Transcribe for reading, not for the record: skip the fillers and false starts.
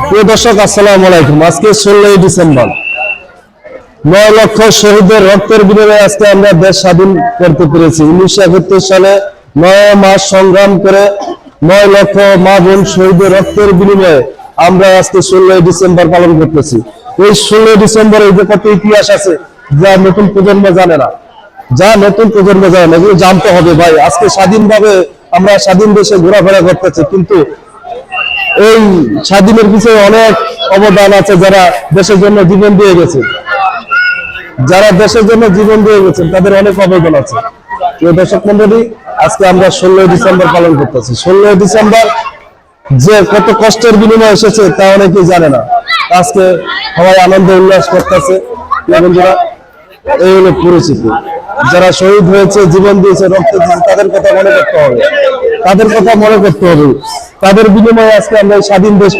প্রিয় দর্শক, আসসালামু আলাইকুম। আজকে 16 ডিসেম্বর, 9 লক্ষ শহীদের রক্তের বিনিময়ে আজকে আমরা দেশ স্বাধীন করতে পেরেছি। 1971 সালে 9 মাস সংগ্রাম করে 9 লক্ষ মা বোন শহীদের রক্তের বিনিময়ে আমরা আজকে 16 ডিসেম্বর পালন করতেছি। এই 16 ডিসেম্বরে যে কত ইতিহাস আছে যা নতুন প্রজন্ম জানে না, এগুলো জানতে হবে ভাই। আজকে স্বাধীনভাবে আমরা স্বাধীন দেশে ঘোরাফেরা করতেছি, কিন্তু এই স্বাধীনের পিছনে অনেক অবদান আছে যারা দেশের জন্য জীবন দিয়ে গেছে, তাদের অনেক অবদান আছে। দর্শক মন্ডলী, আজকে আমরা 16 ডিসেম্বর পালন করতেছি। 16 ডিসেম্বর যে কত কষ্টের বিনিময়ে এসেছে তা অনেকেই জানে না। আজকে সবাই আনন্দ উল্লাস করতেছে। বন্ধুরা, এই হলো পরিচিতি। যারা শহীদ হয়েছে, জীবন দিয়েছে, রক্ত দিয়েছে, তাদের কথা মনে করতে হবে। তাদের বিনিময়ে আজকে আমরা স্বাধীন দেশ